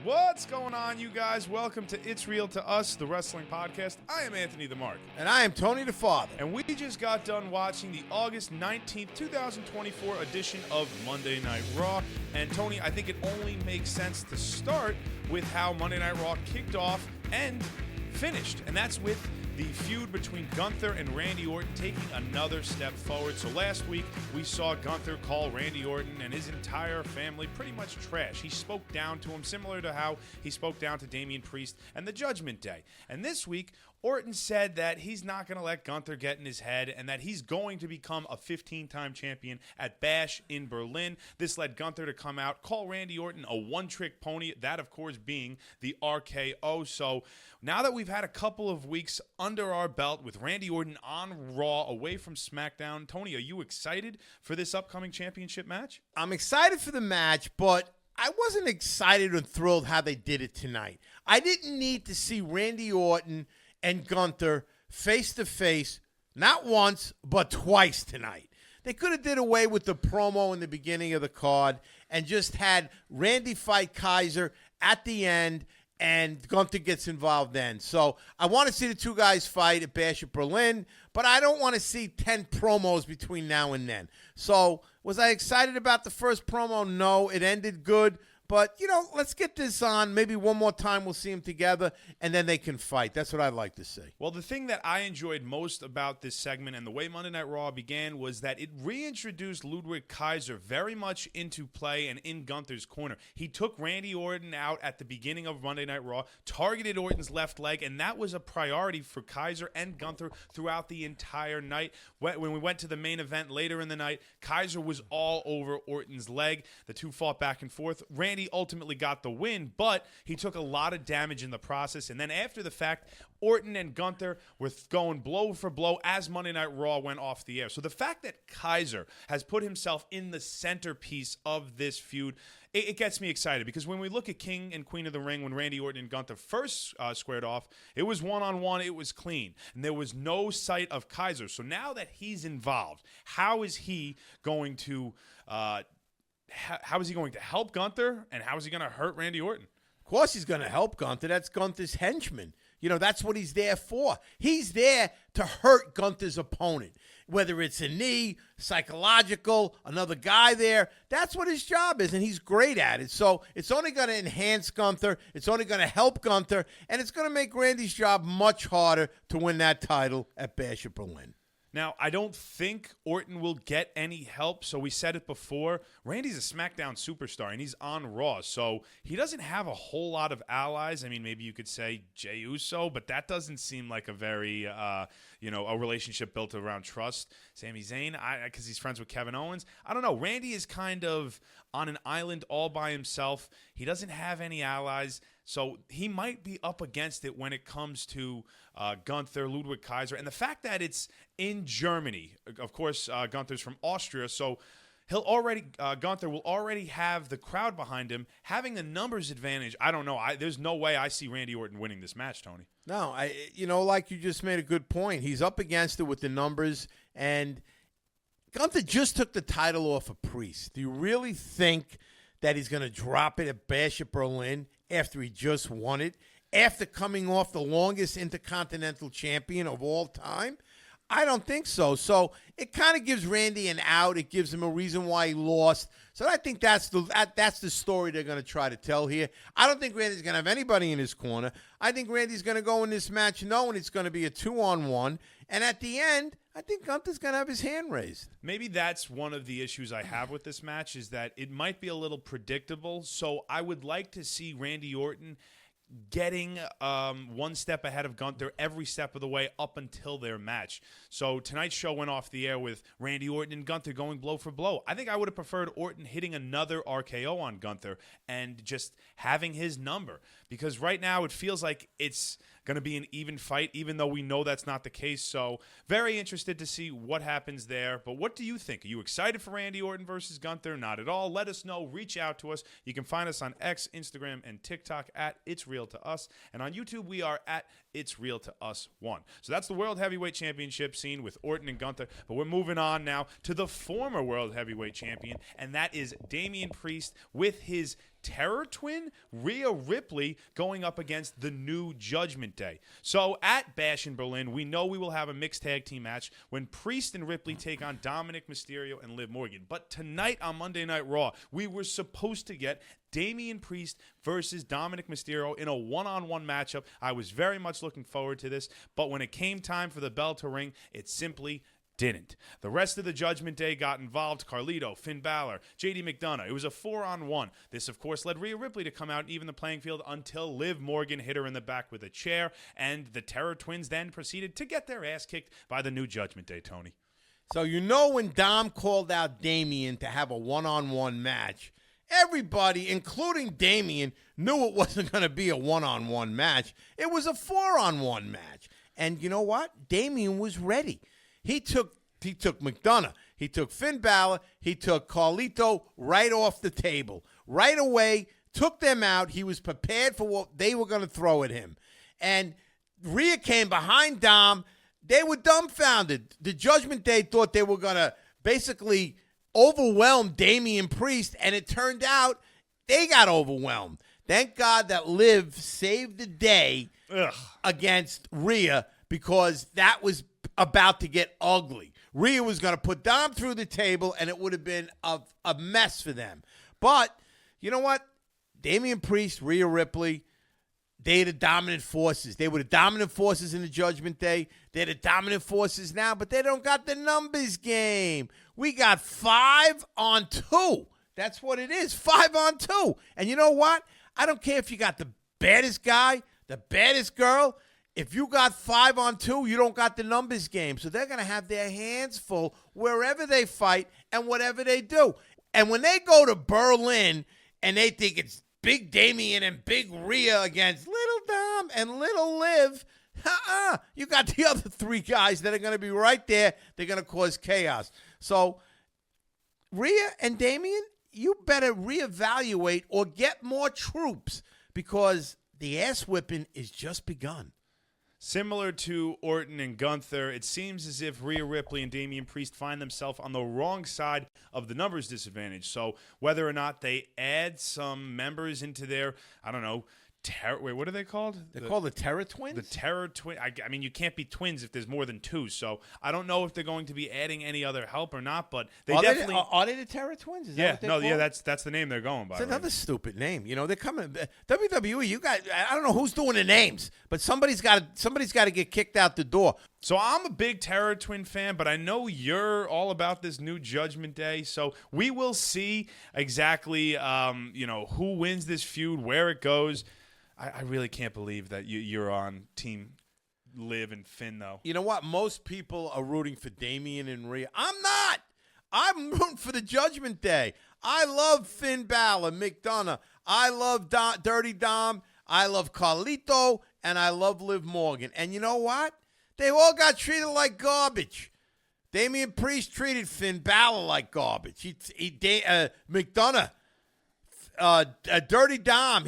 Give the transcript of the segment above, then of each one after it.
What's going on, you guys? Welcome to It's Real to Us, the wrestling podcast. I am Anthony the Mark. And I am Tony the Father. And we just got done watching the August 19th, 2024 edition of Monday Night Raw. And Tony, I think it only makes sense to start with how Monday Night Raw kicked off and finished. And that's with the feud between Gunther and Randy Orton taking another step forward. So last week, we saw Gunther call Randy Orton and his entire family pretty much trash. He spoke down to him, similar to how he spoke down to Damian Priest and the Judgment Day. And this week, Orton said that he's not going to let Gunther get in his head and that he's going to become a 15-time champion at Bash in Berlin. This led Gunther to come out, call Randy Orton a one-trick pony, that, of course, being the RKO. So now that we've had a couple of weeks under our belt with Randy Orton on Raw, away from SmackDown, Tony, are you excited for this upcoming championship match? I'm excited for the match, but I wasn't excited and thrilled how they did it tonight. I didn't need to see Randy Orton and Gunther face-to-face, not once, but twice tonight. They could have did away with the promo in the beginning of the card and just had Randy fight Kaiser at the end, and Gunther gets involved then. So I want to see the two guys fight at Bash at Berlin, but I don't want to see 10 promos between now and then. So was I excited about the first promo? No, it ended good. But, let's get this on. Maybe one more time we'll see them together, and then they can fight. That's what I'd like to see. Well, the thing that I enjoyed most about this segment and the way Monday Night Raw began was that it reintroduced Ludwig Kaiser very much into play and in Gunther's corner. He took Randy Orton out at the beginning of Monday Night Raw, targeted Orton's left leg, and that was a priority for Kaiser and Gunther throughout the entire night. When we went to the main event later in the night, Kaiser was all over Orton's leg. The two fought back and forth. Randy ultimately got the win, but he took a lot of damage in the process. And then after the fact, Orton and Gunther were going blow for blow as Monday Night Raw went off the air. So the fact that Kaiser has put himself in the centerpiece of this feud, it gets me excited, because when we look at King and Queen of the Ring, when Randy Orton and Gunther first squared off, it was one-on-one, it was clean, and there was no sight of Kaiser. So now that he's involved, how is he going to help Gunther, and how is he going to hurt Randy Orton? Of course he's going to help Gunther. That's Gunther's henchman. That's what he's there for. He's there to hurt Gunther's opponent, whether it's a knee, psychological, another guy there. That's what his job is, and he's great at it. So it's only going to enhance Gunther. It's only going to help Gunther, and it's going to make Randy's job much harder to win that title at Bash at Berlin. Now, I don't think Orton will get any help. So we said it before. Randy's a SmackDown superstar, and he's on Raw. So he doesn't have a whole lot of allies. I mean, maybe you could say Jey Uso, but that doesn't seem like a very, a relationship built around trust. Sami Zayn, because he's friends with Kevin Owens. I don't know. Randy is kind of on an island all by himself. He doesn't have any allies. So he might be up against it when it comes to Gunther, Ludwig Kaiser. And the fact that it's in Germany, of course, Gunther's from Austria, so Gunther will already have the crowd behind him. Having the numbers advantage, I don't know. There's no way I see Randy Orton winning this match, Tony. No, like you just made a good point. He's up against it with the numbers, and Gunther just took the title off of Priest. Do you really think that he's going to drop it at Bash at Berlin after he just won it, after coming off the longest Intercontinental Champion of all time? I don't think so. So it kind of gives Randy an out. It gives him a reason why he lost. So I think that's the story they're going to try to tell here. I don't think Randy's going to have anybody in his corner. I think Randy's going to go in this match knowing it's going to be a 2-on-1. And at the end, I think Gunther's going to have his hand raised. Maybe that's one of the issues I have with this match, is that it might be a little predictable. So I would like to see Randy Orton getting one step ahead of Gunther every step of the way up until their match. So tonight's show went off the air with Randy Orton and Gunther going blow for blow. I think I would have preferred Orton hitting another RKO on Gunther and just having his number, because right now it feels like it's going to be an even fight, even though we know that's not the case. So very interested to see what happens there. But what do you think? Are you excited for Randy Orton versus Gunther? Not at all. Let us know. Reach out to us. You can find us on X, Instagram, and TikTok at It's Real to Us. And on YouTube, we are at It's Real to Us 1. So that's the World Heavyweight Championship scene with Orton and Gunther. But we're moving on now to the former World Heavyweight Champion, and that is Damian Priest with his Terror Twin, Rhea Ripley, going up against the New Judgment Day. So at Bash in Berlin, we know we will have a mixed tag team match when Priest and Ripley take on Dominic Mysterio and Liv Morgan. But tonight on Monday Night Raw, we were supposed to get Damian Priest versus Dominic Mysterio in a one-on-one matchup. I was very much looking forward to this, but when it came time for the bell to ring, it simply didn't. The rest of the Judgment Day got involved. Carlito, Finn Balor, JD McDonough. It was a 4-on-1. This, of course, led Rhea Ripley to come out and even the playing field until Liv Morgan hit her in the back with a chair, and the Terror Twins then proceeded to get their ass kicked by the New Judgment Day, Tony. So when Dom called out Damian to have a one-on-one match, everybody, including Damian, knew it wasn't going to be a one-on-one match. It was a 4-on-1 match. And you know what? Damian was ready. He took McDonough. He took Finn Balor. He took Carlito right off the table. Right away, took them out. He was prepared for what they were going to throw at him. And Rhea came behind Dom. They were dumbfounded. The Judgment Day thought they were going to basically overwhelm Damian Priest, and it turned out they got overwhelmed. Thank God that Liv saved the day against Rhea, because that was about to get ugly. Rhea was going to put Dom through the table, and it would have been a mess for them. But you know what? Damian Priest, Rhea Ripley, they're the dominant forces. They were the dominant forces in the Judgment Day. They're the dominant forces now, but they don't got the numbers game. We got 5-on-2. That's what it is, 5-on-2. And you know what? I don't care if you got the baddest guy, the baddest girl. If you got 5-on-2, you don't got the numbers game. So they're going to have their hands full wherever they fight and whatever they do. And when they go to Berlin and they think it's Big Damian and Big Rhea against Little Dom and Little Liv, you got the other three guys that are going to be right there. They're going to cause chaos. So Rhea and Damian, you better reevaluate or get more troops, because the ass whipping is just begun. Similar to Orton and Gunther, it seems as if Rhea Ripley and Damian Priest find themselves on the wrong side of the numbers disadvantage. So whether or not they add some members into their, I don't know, what are they called? They're called the Terror Twins? The Terror Twin. I mean, you can't be twins if there's more than two. So I don't know if they're going to be adding any other help or not, but are definitely. Are they the Terror Twins? Is that what they're called? Yeah, that's the name they're going by. It's another stupid name. You know, they're coming. WWE, you got. I don't know who's doing the names, but somebody's got to get kicked out the door. So I'm a big Terror Twin fan, but I know you're all about this New Judgment Day. So we will see exactly, who wins this feud, where it goes. I really can't believe that you're on Team Liv and Finn, though. You know what? Most people are rooting for Damian and Rhea. I'm not. I'm rooting for the Judgment Day. I love Finn Balor, McDonough. I love Dirty Dom. I love Carlito. And I love Liv Morgan. And you know what? They all got treated like garbage. Damian Priest treated Finn Balor like garbage. McDonough. Dirty Dom.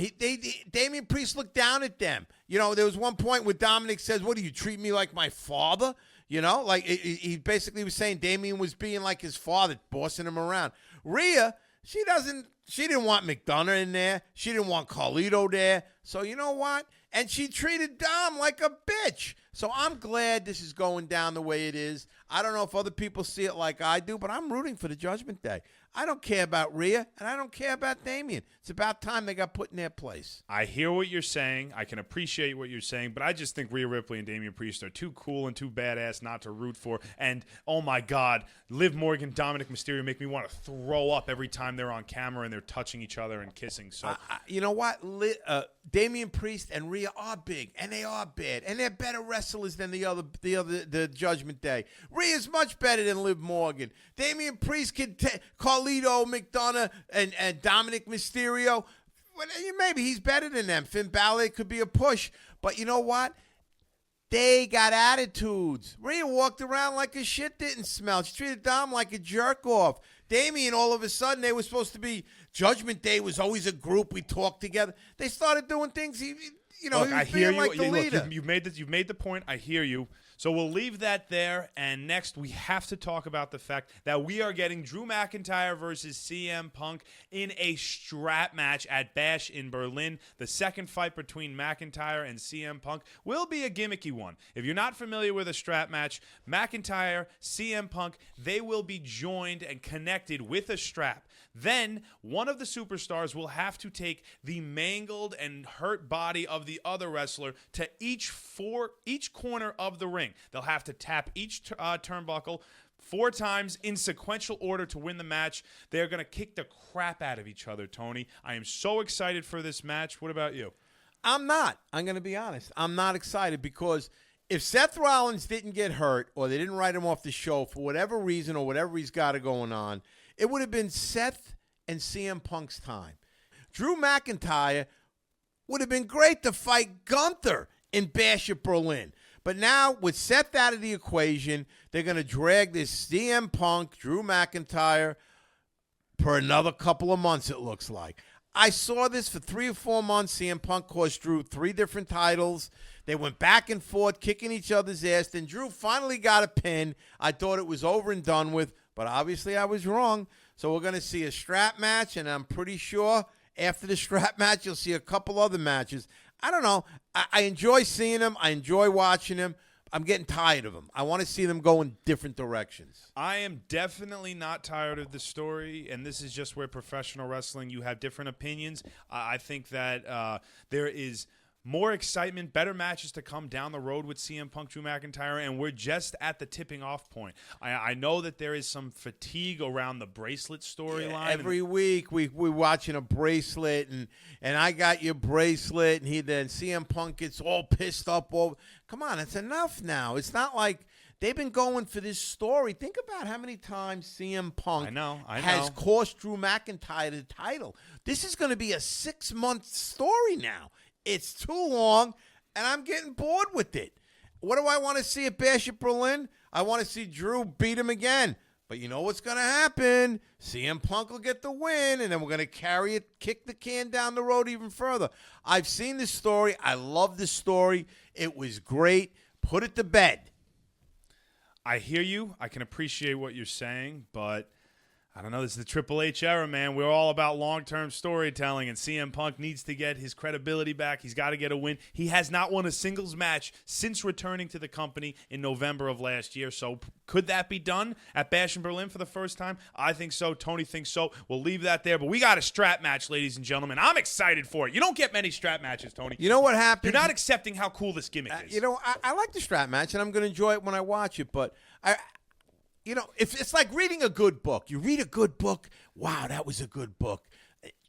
Damian Priest looked down at them. You know, there was one point where Dominic says, "What do you treat me like my father?" You know, like he basically was saying Damian was being like his father, bossing him around. Rhea, she didn't want McDonough in there. She didn't want Carlito there. So you know what? And she treated Dom like a bitch. So I'm glad this is going down the way it is. I don't know if other people see it like I do, but I'm rooting for the Judgment Day. I don't care about Rhea, and I don't care about Damian. It's about time they got put in their place. I hear what you're saying. I can appreciate what you're saying, but I just think Rhea Ripley and Damian Priest are too cool and too badass not to root for. And, oh, my God, Liv Morgan, Dominic Mysterio make me want to throw up every time they're on camera and they're touching each other and kissing. So, you know what? Damian Priest and Rhea are big, and they are bad, and they're better wrestlers than the Judgment Day. Rhea's much better than Liv Morgan. Damian Priest can Carlito, McDonough, and Dominic Mysterio. Well, maybe he's better than them. Finn Balor could be a push, but you know what? They got attitudes. Rhea walked around like her shit didn't smell. She treated Dom like a jerk off. Damian, all of a sudden, they were supposed to be. Judgment Day was always a group. We talked together. They started doing things. Look, I hear you. like the leader. Look, you've made the point. I hear you. So we'll leave that there. And next, we have to talk about the fact that we are getting Drew McIntyre versus CM Punk in a strap match at Bash in Berlin. The second fight between McIntyre and CM Punk will be a gimmicky one. If you're not familiar with a strap match, McIntyre, CM Punk, they will be joined and connected with a strap. Then one of the superstars will have to take the mangled and hurt body of the other wrestler to each corner of the ring. They'll have to tap each turnbuckle 4 times in sequential order to win the match. They're going to kick the crap out of each other, Tony. I am so excited for this match. What about you? I'm not. I'm going to be honest. I'm not excited because if Seth Rollins didn't get hurt or they didn't write him off the show for whatever reason or whatever he's got going on, it would have been Seth and CM Punk's time. Drew McIntyre would have been great to fight Gunther in Bash at Berlin. But now, with Seth out of the equation, they're going to drag this CM Punk, Drew McIntyre, for another couple of months, it looks like. I saw this for 3 or 4 months. CM Punk cost Drew 3 different titles. They went back and forth, kicking each other's ass. Then Drew finally got a pin. I thought it was over and done with, but obviously I was wrong. So we're going to see a strap match, and I'm pretty sure after the strap match, you'll see a couple other matches. I don't know. I enjoy seeing them. I enjoy watching them. I'm getting tired of them. I want to see them go in different directions. I am definitely not tired of the story, and this is just where professional wrestling, you have different opinions. I think that there is more excitement, better matches to come down the road with CM Punk, Drew McIntyre, and we're just at the tipping off point. I know that there is some fatigue around the bracelet storyline. Every week we're watching a bracelet, and I got your bracelet, and then CM Punk gets all pissed up. Come on, it's enough now. It's not like they've been going for this story. Think about how many times CM Punk has cost Drew McIntyre the title. This is going to be a 6-month story now. It's too long, and I'm getting bored with it. What do I want to see at Bash at Berlin? I want to see Drew beat him again. But you know what's going to happen? CM Punk will get the win, and then we're going to carry it, kick the can down the road even further. I've seen this story. I love this story. It was great. Put it to bed. I hear you. I can appreciate what you're saying, but I don't know. This is the Triple H era, man. We're all about long-term storytelling, and CM Punk needs to get his credibility back. He's got to get a win. He has not won a singles match since returning to the company in November of last year. So could that be done at Bash in Berlin for the first time? I think so. Tony thinks so. We'll leave that there. But we got a strap match, ladies and gentlemen. I'm excited for it. You don't get many strap matches, Tony. You know what happened? You're not accepting how cool this gimmick is. I like the strap match, and I'm going to enjoy it when I watch it. But if it's like reading a good book. You read a good book, wow, that was a good book.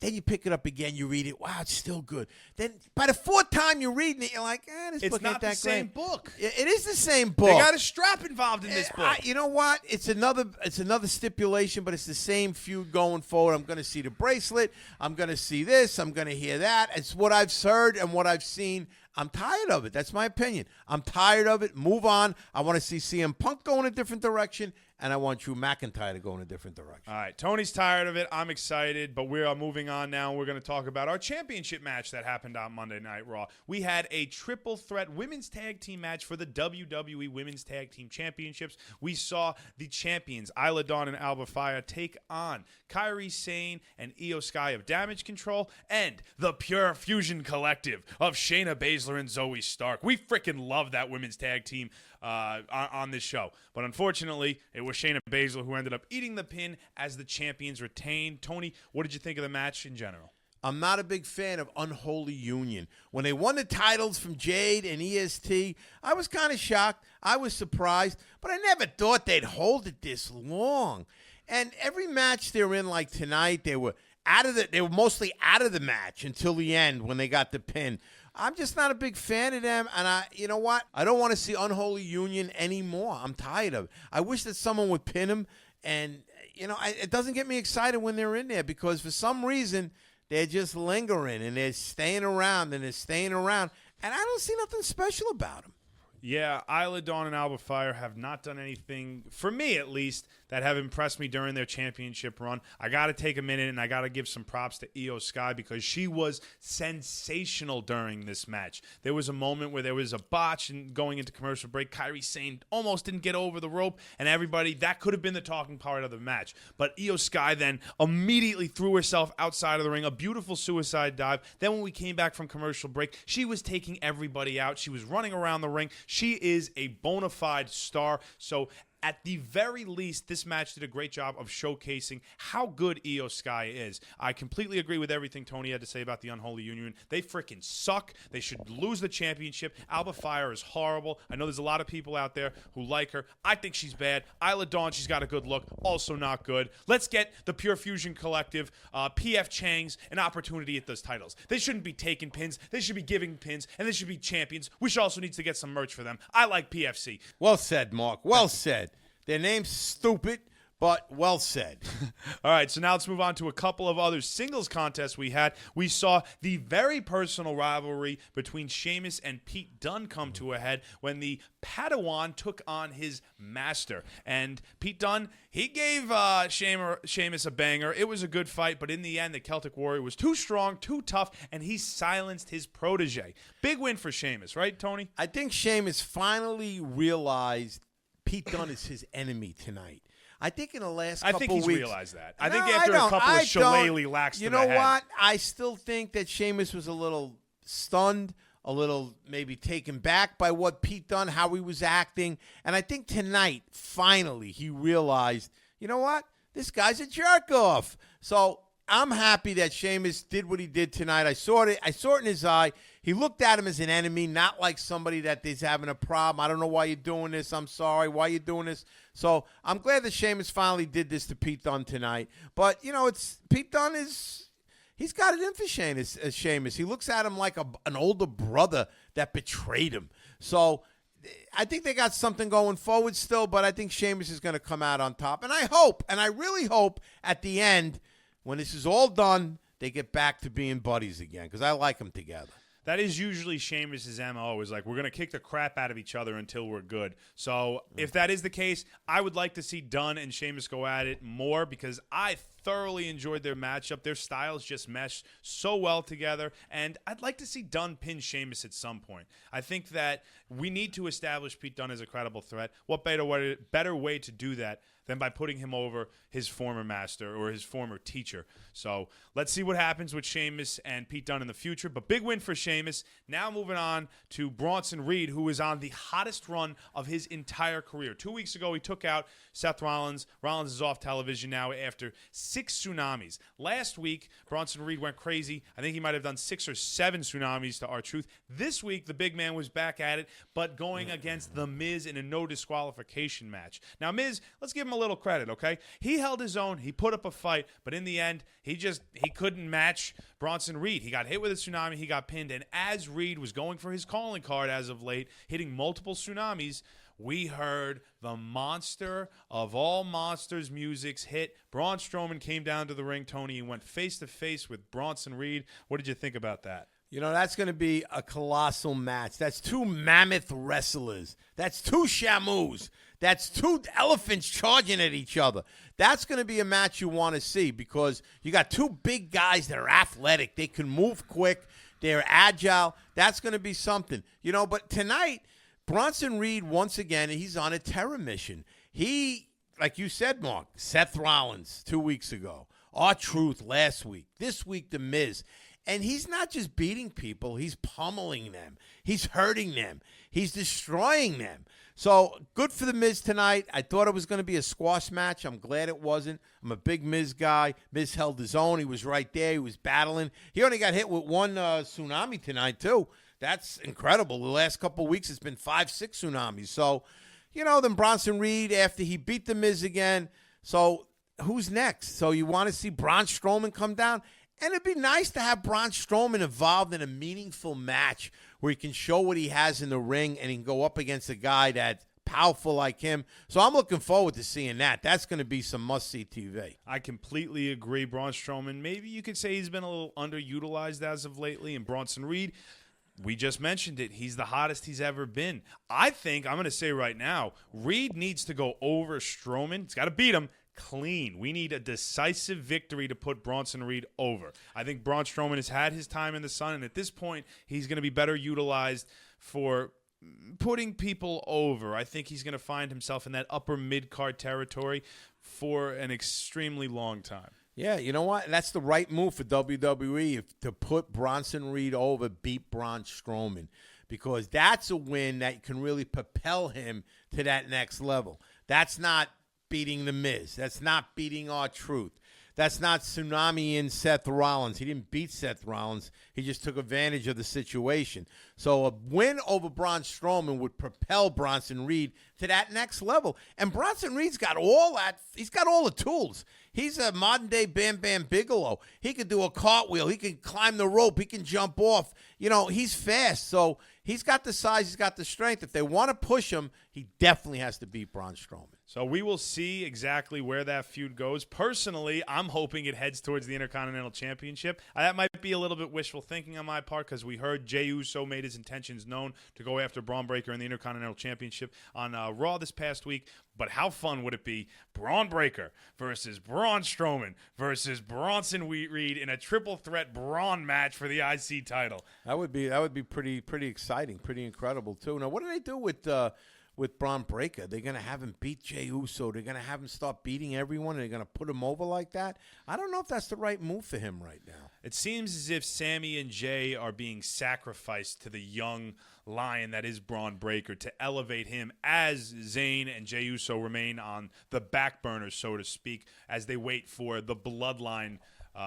Then you pick it up again, you read it, wow, it's still good. Then by the 4th time you're reading it, you're like, this book ain't that great. It's not the same book. It is the same book. They got a strap involved in this book. You know what? It's another stipulation, but it's the same feud going forward. I'm going to see the bracelet. I'm going to see this. I'm going to hear that. It's what I've heard and what I've seen. I'm tired of it. That's my opinion. I'm tired of it. Move on. I want to see CM Punk go in a different direction, and I want Drew McIntyre to go in a different direction. All right. Tony's tired of it. I'm excited, but we are moving on now. We're going to talk about our championship match that happened on Monday Night Raw. We had a triple threat women's tag team match for the WWE Women's Tag Team Championships. We saw the champions, Isla Dawn and Alba Fyre, take on Kairi Sane and Io Sky of Damage Control and the Pure Fusion Collective of Shayna Baszler and Zoe Stark. We freaking love that women's tag team on this show. But unfortunately, it was Shayna Baszler who ended up eating the pin as the champions retained. Tony, what did you think of the match in general? I'm not a big fan of Unholy Union. When they won the titles from Jade and EST, I was kind of shocked. I was surprised, but I never thought they'd hold it this long. And every match they're in, like tonight, they were mostly out of the match until the end when they got the pin. I'm just not a big fan of them, and you know what? I don't want to see Unholy Union anymore. I'm tired of it. I wish that someone would pin them, and it doesn't get me excited when they're in there because for some reason they're just lingering and they're staying around and and I don't see nothing special about them. Yeah, Isla Dawn and Alba Fyre have not done anything, for me at least, that have impressed me during their championship run. I got to take a minute and I got to give some props to Io Sky because she was sensational during this match. There was a moment where there was a botch and going into commercial break. Kairi Sane almost didn't get over the rope, and everybody, that could have been the talking part of the match. But Io Sky then immediately threw herself outside of the ring, a beautiful suicide dive. Then when we came back from commercial break, she was taking everybody out. She was running around the ring. She is a bona fide star. So at the very least, this match did a great job of showcasing how good Io Sky is. I completely agree with everything Tony had to say about the Unholy Union. They freaking suck. They should lose the championship. Alba Fire is horrible. I know there's a lot of people out there who like her. I think she's bad. Isla Dawn, she's got a good look. Also not good. Let's get the Pure Fusion Collective, PF Chang's, an opportunity at those titles. They shouldn't be taking pins. They should be giving pins, and they should be champions. We should also need to get some merch for them. I like PFC. Well said, Mark. Well said. Their name's stupid, but well said. All right, so now let's move on to a couple of other singles contests we had. We saw the very personal rivalry between Sheamus and Pete Dunne come to a head when the Padawan took on his master. And Pete Dunne, he gave Sheamus a banger. It was a good fight, but in the end, the Celtic Warrior was too strong, too tough, and he silenced his protege. Big win for Sheamus, right, Tony? I think Sheamus finally realized Pete Dunne is his enemy tonight. I think in the last couple weeks. I think he's realized that. I think after a couple of shillelagh lacks to the head. You know what? I still think that Sheamus was a little stunned, a little maybe taken back by what Pete Dunne, how he was acting. And I think tonight, finally, he realized, you know what? This guy's a jerk-off. So I'm happy that Sheamus did what he did tonight. I saw it in his eye. He looked at him as an enemy, not like somebody that is having a problem. I don't know why you're doing this. I'm sorry. Why you doing this? So I'm glad that Sheamus finally did this to Pete Dunne tonight. But, you know, Pete Dunne he's got it in for Sheamus. He looks at him like an older brother that betrayed him. So I think they got something going forward still, but I think Sheamus is going to come out on top. And I hope, and I really hope at the end, when this is all done, they get back to being buddies again because I like them together. That is usually Sheamus' MO, is like, we're going to kick the crap out of each other until we're good. So if that is the case, I would like to see Dunn and Sheamus go at it more because I thoroughly enjoyed their matchup. Their styles just meshed so well together, and I'd like to see Dunn pin Sheamus at some point. I think that we need to establish Pete Dunne as a credible threat. What better way to do that than by putting him over his former master or his former teacher? So let's see what happens with Sheamus and Pete Dunne in the future. But big win for Sheamus. Now moving on to Bronson Reed, who is on the hottest run of his entire career. 2 weeks ago, he took out Seth Rollins. Rollins is off television now after 6 tsunamis. Last week, Bronson Reed went crazy. I think he might have done 6 or 7 tsunamis to R-Truth. This week, the big man was back at it, but going against The Miz in a no disqualification match. Now, Miz, let's give him a little credit, okay? He held his own. He put up a fight, but in the end, he couldn't match Bronson Reed. He got hit with a tsunami. He got pinned, and as Reed was going for his calling card as of late, hitting multiple tsunamis, we heard the monster of all monsters music's hit. Braun Strowman came down to the ring, Tony, and went face-to-face with Bronson Reed. What did you think about that? You know, that's going to be a colossal match. That's 2 mammoth wrestlers. That's 2 Shamus. That's 2 elephants charging at each other. That's going to be a match you want to see because you got 2 big guys that are athletic. They can move quick. They're agile. That's going to be something. You know, but tonight, Bronson Reed, once again, he's on a terror mission. He, like you said, Mark, Seth Rollins 2 weeks ago, R-Truth last week, this week The Miz. And he's not just beating people, he's pummeling them. He's hurting them. He's destroying them. So good for The Miz tonight. I thought it was going to be a squash match. I'm glad it wasn't. I'm a big Miz guy. Miz held his own. He was right there. He was battling. He only got hit with 1 tsunami tonight, too. That's incredible. The last couple of weeks, it's been 5, 6 tsunamis. So, you know, then Bronson Reed, after he beat The Miz again. So who's next? So you want to see Braun Strowman come down? And it'd be nice to have Braun Strowman involved in a meaningful match where he can show what he has in the ring and he can go up against a guy that's powerful like him. So I'm looking forward to seeing that. That's going to be some must-see TV. I completely agree. Braun Strowman, maybe you could say he's been a little underutilized as of lately. And Bronson Reed, We just mentioned it. He's the hottest he's ever been. I think, I'm going to say right now, Reed needs to go over Strowman. He's got to beat him clean. We need a decisive victory to put Bronson Reed over. I think Braun Strowman has had his time in the sun, and at this point, he's going to be better utilized for putting people over. I think he's going to find himself in that upper mid-card territory for an extremely long time. Yeah, you know what? That's the right move for WWE, to put Bronson Reed over, beat Braun Strowman, because that's a win that can really propel him to that next level. That's not beating The Miz. That's not beating R-Truth. That's not Tsunami in Seth Rollins. He didn't beat Seth Rollins. He just took advantage of the situation. So a win over Braun Strowman would propel Bronson Reed to that next level. And Bronson Reed's got all that. He's got all the tools. He's a modern-day Bam Bam Bigelow. He can do a cartwheel. He can climb the rope. He can jump off. You know, he's fast. So he's got the size. He's got the strength. If they want to push him, he definitely has to beat Braun Strowman. So we will see exactly where that feud goes. Personally, I'm hoping it heads towards the Intercontinental Championship. That might be a little bit wishful thinking on my part, because we heard Jey Uso made his intentions known to go after Braun Breaker in the Intercontinental Championship on Raw this past week. But how fun would it be? Braun Breaker versus Braun Strowman versus Bronson Reed in a triple threat Braun match for the IC title. That would be pretty exciting, pretty incredible too. Now, what do they do with Braun Breaker? They're going to have him beat Jey Uso. They're going to have him start beating everyone, and they're going to put him over like that. I don't know if that's the right move for him right now. It seems as if Sammy and Jey are being sacrificed to the young lion that is Braun Breaker to elevate him, as Zayn and Jey Uso remain on the back burner, so to speak, as they wait for the bloodline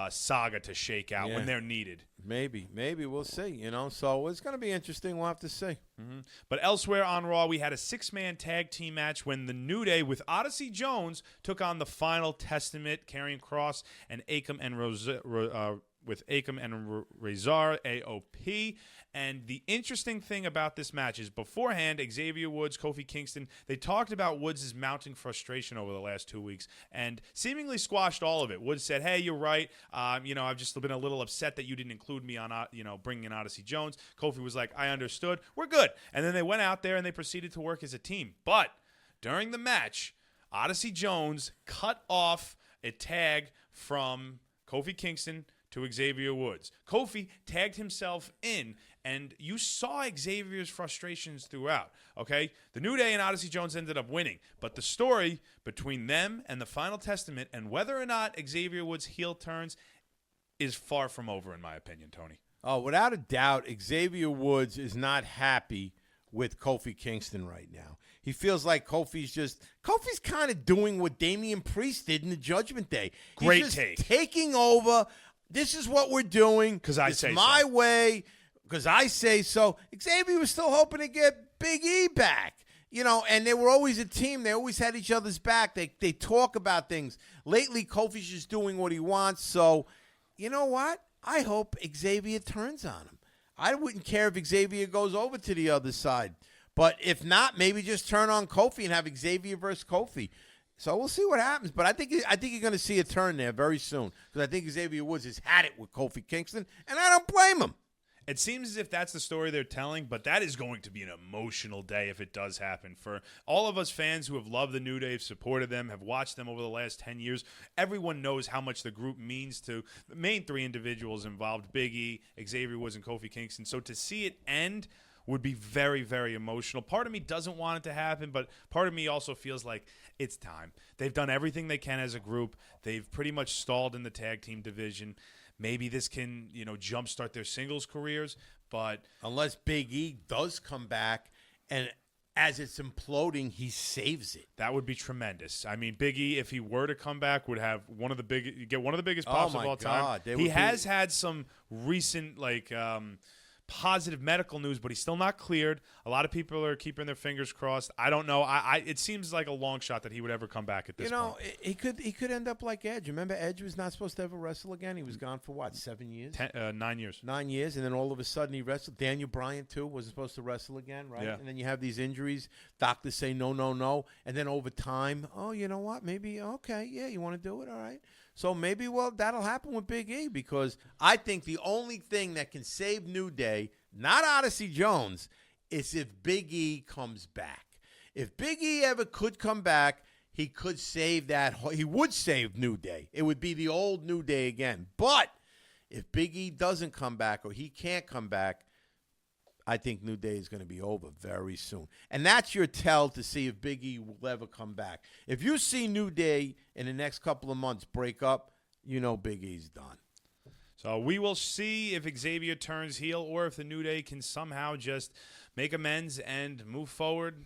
saga to shake out when they're needed. Maybe we'll see. You know, so it's going to be interesting. We'll have to see. Mm-hmm. But elsewhere on Raw, we had a 6-man tag team match when the New Day with Odyssey Jones took on the Final Testament, Karrion Kross and Akam and Razor AOP. And the interesting thing about this match is beforehand, Xavier Woods, Kofi Kingston, they talked about Woods' mounting frustration over the last 2 weeks and seemingly squashed all of it. Woods said, hey, you're right. I've just been a little upset that you didn't include me on, bringing in Odyssey Jones. Kofi was like, I understood. We're good. And then they went out there and they proceeded to work as a team. But during the match, Odyssey Jones cut off a tag from Kofi Kingston to Xavier Woods. Kofi tagged himself in, and you saw Xavier's frustrations throughout, okay? The New Day and Odyssey Jones ended up winning, but the story between them and the Final Testament and whether or not Xavier Woods heel turns is far from over, in my opinion, Tony. Oh, without a doubt, Xavier Woods is not happy with Kofi Kingston right now. He feels like Kofi's kind of doing what Damian Priest did in the Judgment Day. Great He's take. Taking over. This is what we're doing. Because I say so. It's my way. Because I say so. Xavier was still hoping to get Big E back. You know, and they were always a team. They always had each other's back. They talk about things. Lately, Kofi's just doing what he wants. So, you know what? I hope Xavier turns on him. I wouldn't care if Xavier goes over to the other side. But if not, maybe just turn on Kofi and have Xavier versus Kofi. So we'll see what happens. But I think you're going to see a turn there very soon, because I think Xavier Woods has had it with Kofi Kingston, and I don't blame him. It seems as if that's the story they're telling, but that is going to be an emotional day if it does happen. For all of us fans who have loved the New Day, have supported them, have watched them over the last 10 years, everyone knows how much the group means to the main three individuals involved, Big E, Xavier Woods, and Kofi Kingston. So to see it end would be very, very emotional. Part of me doesn't want it to happen, but part of me also feels like it's time. They've done everything they can as a group. They've pretty much stalled in the tag team division. Maybe this can, jumpstart their singles careers, but unless Big E does come back and as it's imploding, he saves it. That would be tremendous. I mean, Big E, if he were to come back, would have one of the biggest pops of all time. He has had some recent positive medical news, but he's still not cleared. A lot of people are keeping their fingers crossed. I don't know. It seems like a long shot that he would ever come back at this point. He could end up like Edge. Remember, Edge was not supposed to ever wrestle again. He was gone for what, 7 years? 9 years. 9 years, and then all of a sudden he wrestled. Daniel Bryan too wasn't supposed to wrestle again, right? Yeah. And then you have these injuries. Doctors say no, and then over time, oh, you know what? Maybe okay, yeah, you want to do it, all right. So maybe, that'll happen with Big E, because I think the only thing that can save New Day, not Odyssey Jones, is if Big E comes back. If Big E ever could come back, he could save that. He would save New Day. It would be the old New Day again. But if Big E doesn't come back, or he can't come back, I think New Day is going to be over very soon. And that's your tell to see if Big E will ever come back. If you see New Day in the next couple of months break up, you know Big E's done. So we will see if Xavier turns heel, or if the New Day can somehow just make amends and move forward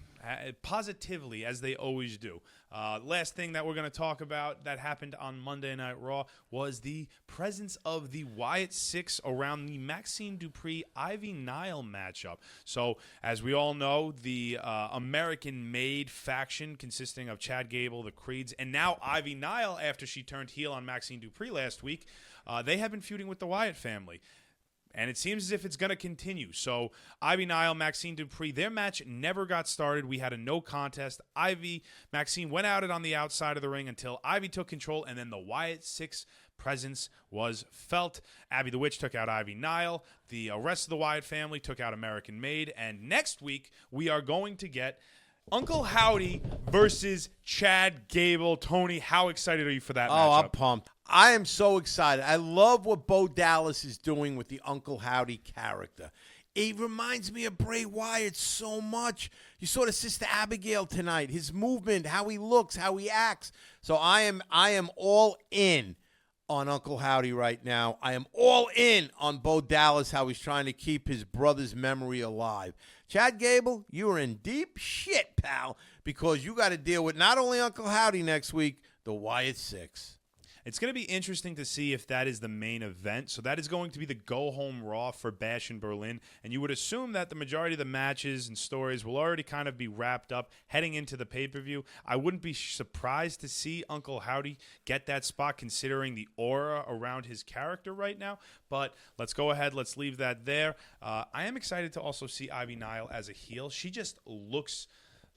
positively, as they always do. Last thing that we're going to talk about that happened on Monday Night Raw was the presence of the Wyatt Six around the Maxine Dupree-Ivy Nile matchup. So, as we all know, the American-made faction consisting of Chad Gable, the Creeds, and now Ivy Nile, after she turned heel on Maxine Dupree last week, they have been feuding with the Wyatt family. And it seems as if it's going to continue. So, Ivy Nile, Maxine Dupree, their match never got started. We had a no contest. Maxine went at it on the outside of the ring until Ivy took control, and then the Wyatt Six presence was felt. Abby the Witch took out Ivy Nile. The rest of the Wyatt family took out American Made. And next week, we are going to get Uncle Howdy versus Chad Gable. Tony, how excited are you for that matchup? Oh, I'm pumped. I am so excited. I love what Bo Dallas is doing with the Uncle Howdy character. It reminds me of Bray Wyatt so much. You saw the Sister Abigail tonight. His movement, how he looks, how he acts. So I am all in on Uncle Howdy right now. I am all in on Bo Dallas, how he's trying to keep his brother's memory alive. Chad Gable, you are in deep shit, pal, because you got to deal with not only Uncle Howdy next week, the Wyatt Six. It's going to be interesting to see if that is the main event. So that is going to be the go-home Raw for Bash in Berlin. And you would assume that the majority of the matches and stories will already kind of be wrapped up heading into the pay-per-view. I wouldn't be surprised to see Uncle Howdy get that spot, considering the aura around his character right now. But let's go ahead. Let's leave that there. I am excited to also see Ivy Nile as a heel. She just looks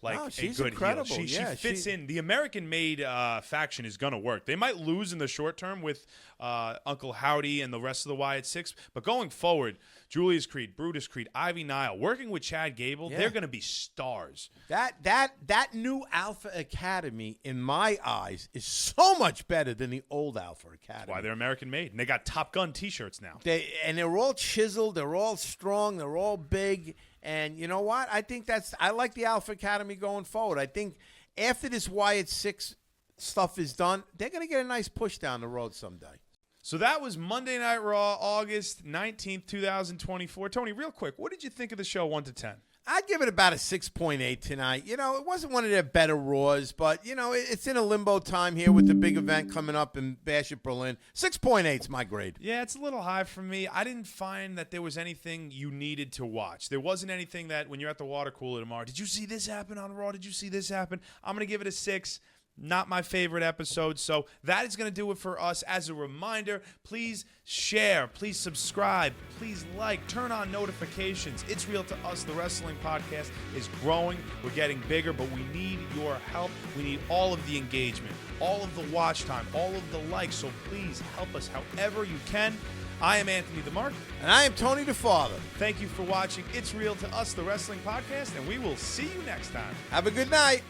like she's a good incredible. heel. She fits in. The American-made faction is going to work. They might lose in the short term with Uncle Howdy and the rest of the Wyatt Six, but going forward, Julius Creed, Brutus Creed, Ivy Nile, working with Chad Gable, they're going to be stars. That new Alpha Academy, in my eyes, is so much better than the old Alpha Academy. That's why they're American-made, and they got Top Gun T-shirts now. They're all chiseled. They're all strong. They're all big. And you know what? I like the Alpha Academy going forward. I think after this Wyatt Six stuff is done, they're going to get a nice push down the road someday. So that was Monday Night Raw, August 19th, 2024. Tony, real quick, what did you think of the show 1 to 10? I'd give it about a 6.8 tonight. You know, it wasn't one of their better Raws, but, you know, it's in a limbo time here with the big event coming up in Bash at Berlin. 6.8 is my grade. Yeah, it's a little high for me. I didn't find that there was anything you needed to watch. There wasn't anything that when you're at the water cooler tomorrow, did you see this happen on Raw? Did you see this happen? I'm going to give it a 6. Not my favorite episode. So that is going to do it for us. As a reminder, please share, please subscribe, please like, turn on notifications. It's Real to Us, the wrestling podcast is growing. We're getting bigger, but we need your help. We need all of the engagement, all of the watch time, all of the likes. So please help us however you can. I am Anthony the Mark. And I am Tony the Father. Thank you for watching It's Real to Us, the wrestling podcast, and we will see you next time. Have a good night.